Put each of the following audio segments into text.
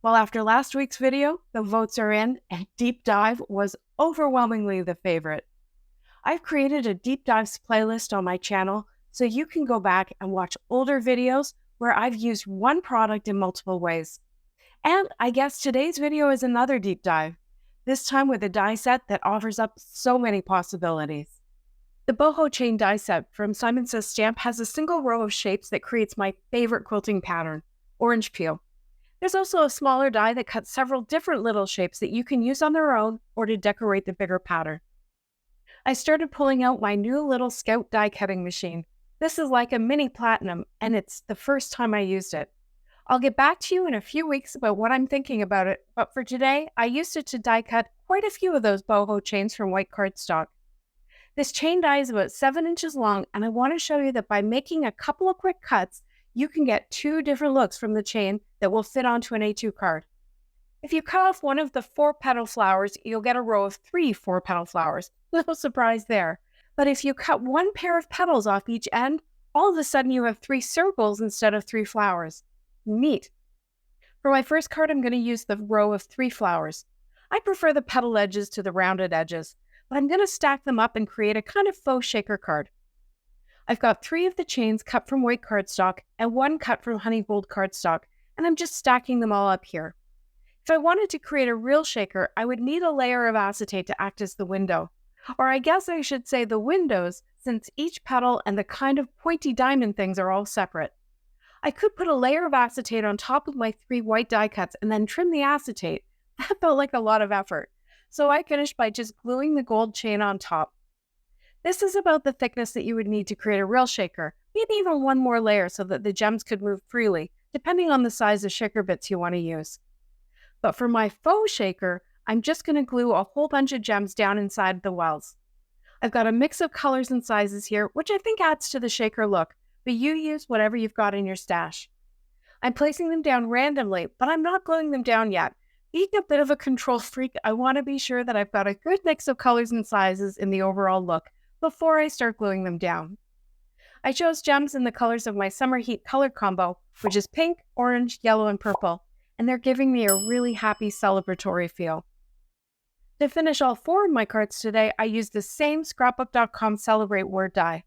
Well, after last week's video, the votes are in, and Deep Dive was overwhelmingly the favorite. I've created a Deep Dives playlist on my channel so you can go back and watch older videos where I've used one product in multiple ways. And I guess today's video is another deep dive, this time with a die set that offers up so many possibilities. The Boho chain die set from Simon Says Stamp has a single row of shapes that creates my favorite quilting pattern, orange peel. There's also a smaller die that cuts several different little shapes that you can use on their own or to decorate the bigger pattern. I started pulling out my new little Scout die cutting machine. This is like a mini platinum, and it's the first time I used it. I'll get back to you in a few weeks about what I'm thinking about it, but for today, I used it to die cut quite a few of those boho chains from white cardstock. This chain die is about 7 inches long, and I want to show you that by making a couple of quick cuts, you can get 2 different looks from the chain that will fit onto an A2 card. If you cut off one of the 4-petal flowers, you'll get a row of 3 4-petal flowers. Little surprise there. But if you cut one pair of petals off each end, all of a sudden you have 3 circles instead of 3 flowers. Neat. For my first card, I'm going to use the row of 3 flowers. I prefer the petal edges to the rounded edges, but I'm going to stack them up and create a kind of faux shaker card. I've got 3 of the chains cut from white cardstock and 1 cut from honey gold cardstock, and I'm just stacking them all up here. If I wanted to create a real shaker, I would need a layer of acetate to act as the window. Or I guess I should say the windows, since each petal and the kind of pointy diamond things are all separate. I could put a layer of acetate on top of my 3 white die cuts and then trim the acetate. That felt like a lot of effort. So I finished by just gluing the gold chain on top. This is about the thickness that you would need to create a real shaker, maybe even 1 more layer so that the gems could move freely, depending on the size of shaker bits you want to use. But for my faux shaker, I'm just going to glue a whole bunch of gems down inside the wells. I've got a mix of colors and sizes here, which I think adds to the shaker look, but you use whatever you've got in your stash. I'm placing them down randomly, but I'm not gluing them down yet. Being a bit of a control freak, I want to be sure that I've got a good mix of colors and sizes in the overall look before I start gluing them down. I chose gems in the colors of my Summer Heat color combo, which is pink, orange, yellow, and purple, and they're giving me a really happy celebratory feel. To finish all 4 of my cards today, I used the same scrapbook.com Celebrate word die.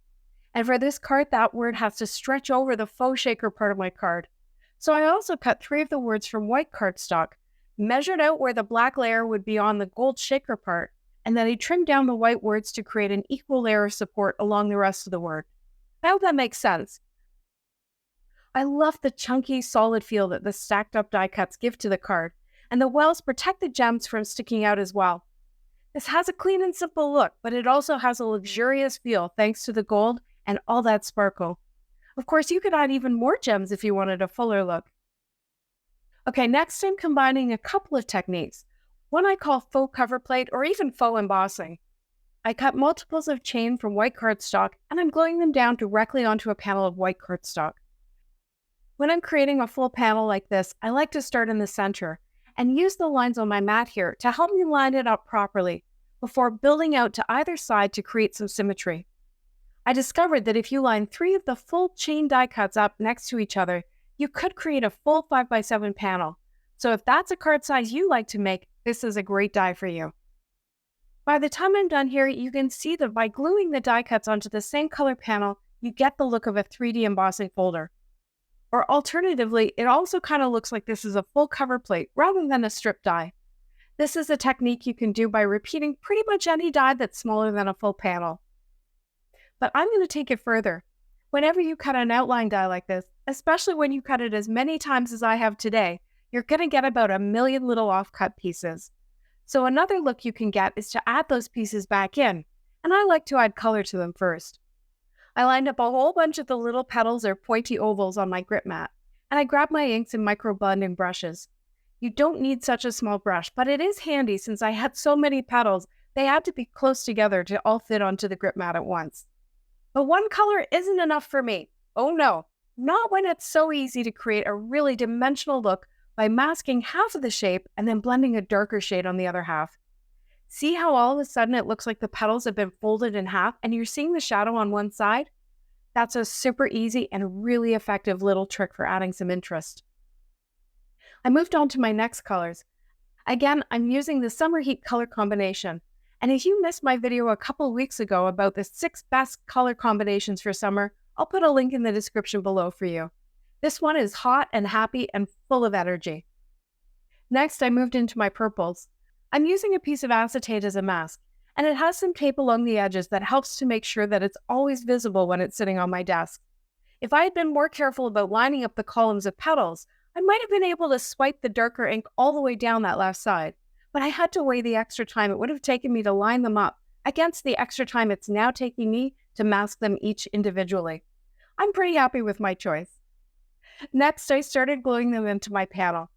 And for this card, that word has to stretch over the faux shaker part of my card. So I also cut 3 of the words from white cardstock, measured out where the black layer would be on the gold shaker part, and then I trimmed down the white words to create an equal layer of support along the rest of the word. I hope that makes sense. I love the chunky, solid feel that the stacked up die cuts give to the card, and the wells protect the gems from sticking out as well. This has a clean and simple look, but it also has a luxurious feel thanks to the gold and all that sparkle. Of course, you could add even more gems if you wanted a fuller look. Okay, next I'm combining a couple of techniques. One I call faux cover plate or even faux embossing. I cut multiples of chain from white cardstock and I'm gluing them down directly onto a panel of white cardstock. When I'm creating a full panel like this, I like to start in the center and use the lines on my mat here to help me line it up properly before building out to either side to create some symmetry. I discovered that if you line 3 of the full chain die cuts up next to each other, you could create a full 5x7 panel. So if that's a card size you like to make, this is a great die for you. By the time I'm done here, you can see that by gluing the die cuts onto the same color panel, you get the look of a 3D embossing folder. Or alternatively, it also kind of looks like this is a full cover plate rather than a strip die. This is a technique you can do by repeating pretty much any die that's smaller than a full panel. But I'm going to take it further. Whenever you cut an outline die like this, especially when you cut it as many times as I have today, you're going to get about 1 million little off-cut pieces. So another look you can get is to add those pieces back in, and I like to add color to them first. I lined up a whole bunch of the little petals or pointy ovals on my grip mat, and I grabbed my inks and micro blending brushes. You don't need such a small brush, but it is handy since I had so many petals, they had to be close together to all fit onto the grip mat at once. But one color isn't enough for me. Oh no, not when it's so easy to create a really dimensional look by masking half of the shape and then blending a darker shade on the other half. See how all of a sudden it looks like the petals have been folded in half and you're seeing the shadow on one side? That's a super easy and really effective little trick for adding some interest. I moved on to my next colors. Again, I'm using the Summer Heat color combination. And if you missed my video a couple weeks ago about the 6 best color combinations for summer, I'll put a link in the description below for you. This one is hot and happy and full of energy. Next, I moved into my purples. I'm using a piece of acetate as a mask, and it has some tape along the edges that helps to make sure that it's always visible when it's sitting on my desk. If I had been more careful about lining up the columns of petals, I might have been able to swipe the darker ink all the way down that left side, but I had to weigh the extra time it would have taken me to line them up against the extra time it's now taking me to mask them each individually. I'm pretty happy with my choice. Next, I started gluing them into my panel.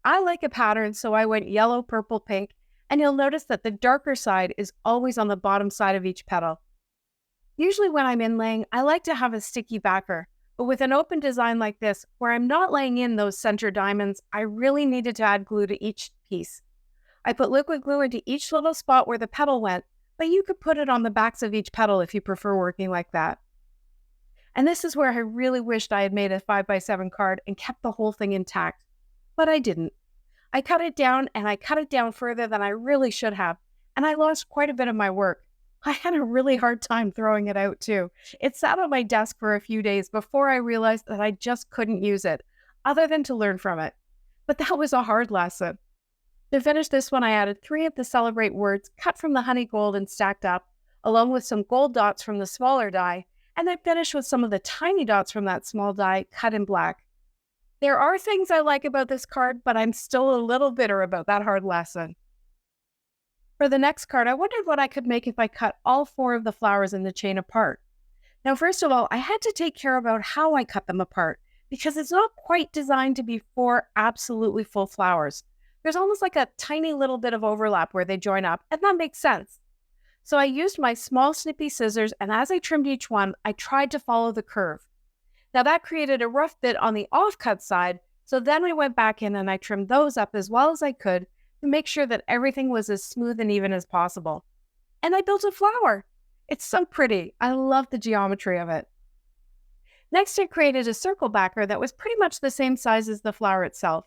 I like a pattern, so I went yellow, purple, pink, and you'll notice that the darker side is always on the bottom side of each petal. Usually when I'm inlaying, I like to have a sticky backer, but with an open design like this, where I'm not laying in those center diamonds, I really needed to add glue to each piece. I put liquid glue into each little spot where the petal went, but you could put it on the backs of each petal if you prefer working like that. And this is where I really wished I had made a 5x7 card and kept the whole thing intact, but I didn't. I cut it down, and I cut it down further than I really should have, and I lost quite a bit of my work. I had a really hard time throwing it out too. It sat on my desk for a few days before I realized that I just couldn't use it, other than to learn from it. But that was a hard lesson. To finish this one, I added 3 of the Celebrate words cut from the honey gold and stacked up, along with some gold dots from the smaller die, and I finished with some of the tiny dots from that small die cut in black. There are things I like about this card, but I'm still a little bitter about that hard lesson. For the next card, I wondered what I could make if I cut all 4 of the flowers in the chain apart. Now, first of all, I had to take care about how I cut them apart, because it's not quite designed to be 4 absolutely full flowers. There's almost like a tiny little bit of overlap where they join up, and that makes sense. So I used my small snippy scissors, and as I trimmed each one, I tried to follow the curve. Now that created a rough bit on the offcut side, so then I went back in and I trimmed those up as well as I could to make sure that everything was as smooth and even as possible. And I built a flower. It's so pretty. I love the geometry of it. Next, I created a circle backer that was pretty much the same size as the flower itself.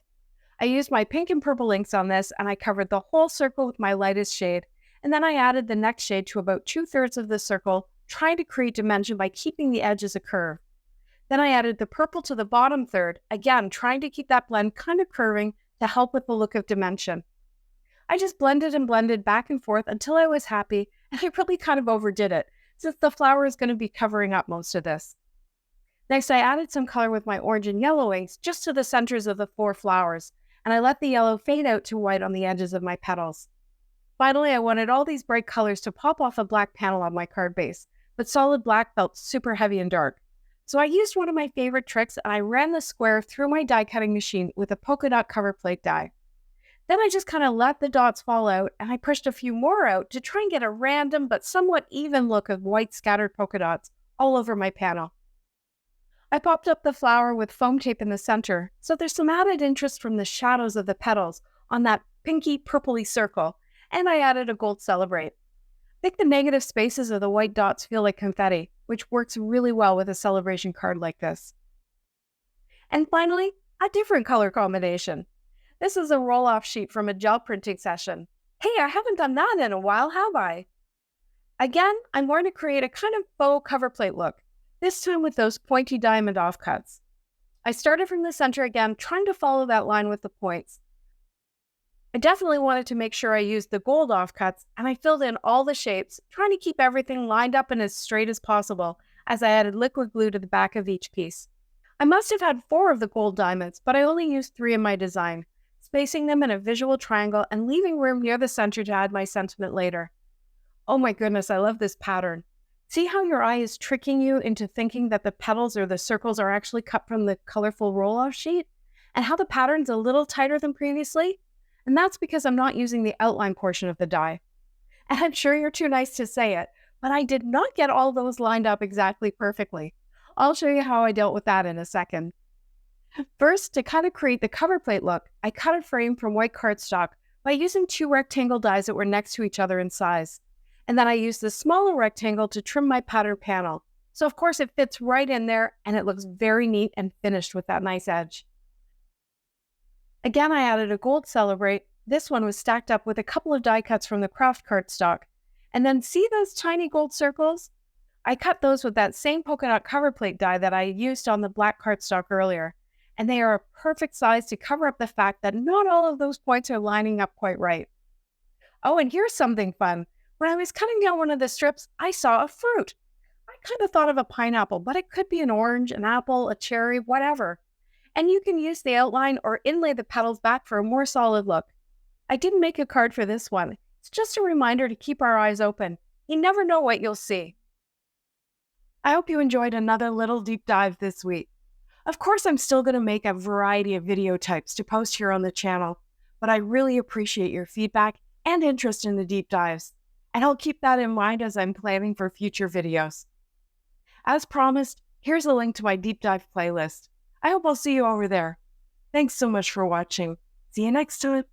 I used my pink and purple inks on this, and I covered the whole circle with my lightest shade, and then I added the next shade to about 2/3 of the circle, trying to create dimension by keeping the edge as a curve. Then I added the purple to the bottom third, again trying to keep that blend kind of curving to help with the look of dimension. I just blended and blended back and forth until I was happy, and I really kind of overdid it, since the flower is going to be covering up most of this. Next, I added some color with my orange and yellow inks just to the centers of the 4 flowers, and I let the yellow fade out to white on the edges of my petals. Finally, I wanted all these bright colors to pop off a black panel on my card base, but solid black felt super heavy and dark. So I used one of my favorite tricks, and I ran the square through my die cutting machine with a polka dot cover plate die. Then I just kind of let the dots fall out, and I pushed a few more out to try and get a random but somewhat even look of white scattered polka dots all over my panel. I popped up the flower with foam tape in the center, so there's some added interest from the shadows of the petals on that pinky purpley circle, and I added a gold Celebrate. I think the negative spaces of the white dots feel like confetti, which works really well with a celebration card like this. And finally, a different color combination. This is a roll-off sheet from a gel printing session. Hey, I haven't done that in a while, have I? Again, I'm going to create a kind of faux cover plate look, this time with those pointy diamond offcuts. I started from the center again, trying to follow that line with the points. I definitely wanted to make sure I used the gold offcuts, and I filled in all the shapes, trying to keep everything lined up and as straight as possible as I added liquid glue to the back of each piece. I must have had 4 of the gold diamonds, but I only used 3 in my design, spacing them in a visual triangle and leaving room near the center to add my sentiment later. Oh my goodness, I love this pattern. See how your eye is tricking you into thinking that the petals or the circles are actually cut from the colorful roll-off sheet? And how the pattern's a little tighter than previously? And that's because I'm not using the outline portion of the die. And I'm sure you're too nice to say it, but I did not get all those lined up exactly perfectly. I'll show you how I dealt with that in a second. First, to kind of create the cover plate look, I cut a frame from white cardstock by using 2 rectangle dies that were next to each other in size. And then I used the smaller rectangle to trim my pattern panel. So of course it fits right in there, and it looks very neat and finished with that nice edge. Again, I added a gold celebrate. This one was stacked up with a couple of die cuts from the craft cardstock. And then see those tiny gold circles? I cut those with that same polka dot cover plate die that I used on the black cardstock earlier. And they are a perfect size to cover up the fact that not all of those points are lining up quite right. Oh, and here's something fun. When I was cutting down one of the strips, I saw a fruit. I kind of thought of a pineapple, but it could be an orange, an apple, a cherry, whatever. And you can use the outline or inlay the petals back for a more solid look. I didn't make a card for this one. It's just a reminder to keep our eyes open. You never know what you'll see. I hope you enjoyed another little deep dive this week. Of course, I'm still going to make a variety of video types to post here on the channel, but I really appreciate your feedback and interest in the deep dives, and I'll keep that in mind as I'm planning for future videos. As promised, here's a link to my deep dive playlist. I hope I'll see you over there. Thanks so much for watching. See you next time.